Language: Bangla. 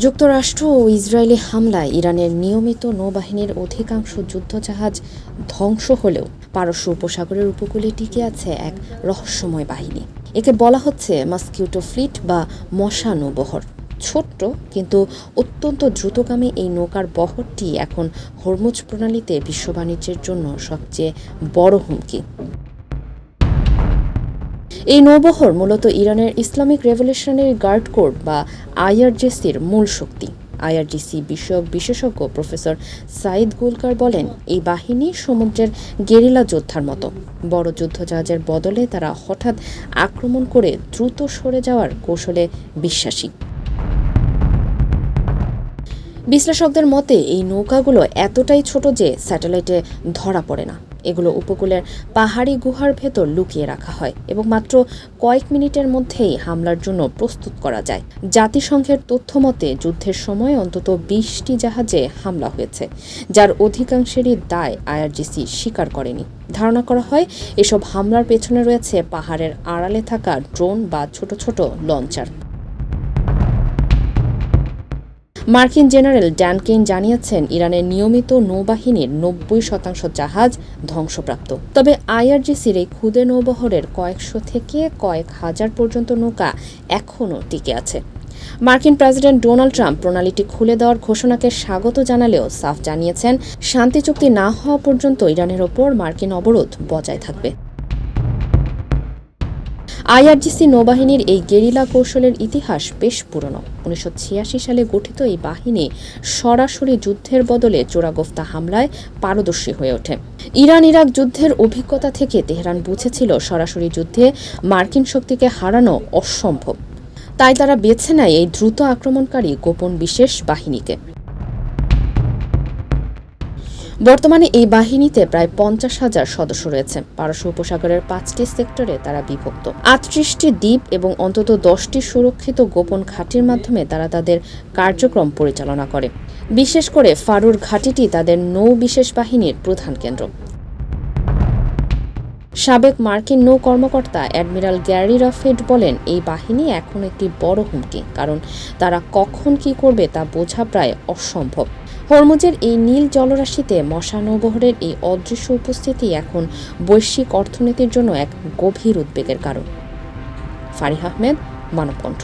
যুক্তরাষ্ট্র ও ইসরায়েলি হামলায় ইরানের নিয়মিত নৌবাহিনীর অধিকাংশ যুদ্ধজাহাজ ধ্বংস হলেও পারস্য উপসাগরের উপকূলে টিকে আছে এক রহস্যময় বাহিনী। একে বলা হচ্ছে মস্কিউটো ফ্লিট বা মশা নৌবহর। ছোট্ট কিন্তু অত্যন্ত দ্রুতগামী এই নৌকার বহরটি এখন হরমুজ প্রণালীতে বিশ্ব বাণিজ্যের জন্য সবচেয়ে বড় হুমকি। এই নৌবহর মূলত ইরানের ইসলামিক রেভলিউশনারি গার্ড কোর বা আইআরজিসির মূল শক্তি। আইআরজিসি বিষয়ক বিশেষজ্ঞ প্রফেসর সাইদ গুলকার বলেন, এই বাহিনী সমুদ্রের গেরিলা যোদ্ধার মতো। বড় যুদ্ধজাহাজের বদলে তারা হঠাৎ আক্রমণ করে দ্রুত সরে যাওয়ার কৌশলে বিশ্বাসী। বিশ্লেষকদের মতে এই নৌকাগুলো এতটাই ছোট যে স্যাটেলাইটে ধরা পড়ে না। এগুলো উপকূলের পাহাড়ি গুহার ভেতর লুকিয়ে রাখা হয় এবং মাত্র কয়েক মিনিটের মধ্যেই হামলার জন্য প্রস্তুত করা যায়। জাতিসংঘের তথ্য মতে যুদ্ধের সময় অন্তত 20টি জাহাজে হামলা হয়েছে, যার অধিকাংশেরই দায় আইআরজিসি স্বীকার করেনি। ধারণা করা হয় এসব হামলার পেছনে রয়েছে পাহাড়ের আড়ালে থাকা ড্রোন বা ছোট ছোট লঞ্চার। মার্কিন জেনারেল ড্যান কেইন জানিয়েছেন, ইরানের নিয়মিত নৌবাহিনীর 90% জাহাজ ধ্বংসপ্রাপ্ত। তবে আইআরজিসির এই ক্ষুদে নৌবহরের কয়েকশো থেকে কয়েক হাজার পর্যন্ত নৌকা এখনও টিকে আছে। মার্কিন প্রেসিডেন্ট ডোনাল্ড ট্রাম্প প্রণালীটি খুলে দেওয়ার ঘোষণাকে স্বাগত জানালেও সাফ জানিয়েছেন, শান্তি চুক্তি না হওয়া পর্যন্ত ইরানের ওপর মার্কিন অবরোধ বজায় থাকবে। আইআরজিসি নৌবাহিনীর এই গেরিলা কৌশলের ইতিহাস বেশ পুরনো। 1986 সালে গঠিত এই বাহিনী সরাসরি যুদ্ধের বদলে চোরাগোফতা হামলায় পারদর্শী হয়ে ওঠে। ইরান ইরাক যুদ্ধের অভিজ্ঞতা থেকে তেহরান বুঝেছিল সরাসরি যুদ্ধে মার্কিন শক্তিকে হারানো অসম্ভব। তাই তারা বেছে নেয় এই দ্রুত আক্রমণকারী গোপন বিশেষ বাহিনীকে। বর্তমানে এই বাহিনীতে প্রায় 50,000 সদস্য রয়েছে। পারস্য উপসাগরের 5টি সেক্টরে তারা বিভক্ত। 38টি দ্বীপ এবং অন্তত 10টি সুরক্ষিত গোপন ঘাঁটির মাধ্যমে তারা তাদের কার্যক্রম পরিচালনা করে। বিশেষ করে ফারুর ঘাঁটিটি তাদের নৌ বিশেষ বাহিনীর প্রধান কেন্দ্র। সাবেক মার্কিন নৌ কর্মকর্তা অ্যাডমিরাল গ্যারি রাফেড বলেন, এই বাহিনী এখন একটি বড় হুমকি, কারণ তারা কখন কি করবে তা বোঝা প্রায় অসম্ভব। হরমুজের এই নীল জলরাশিতে মশা নৌবহরের এই অদৃশ্য উপস্থিতি এখন বৈশ্বিক অর্থনীতির জন্য এক গভীর উদ্বেগের কারণ। ফারিহ আহমেদ, মানবকণ্ঠ।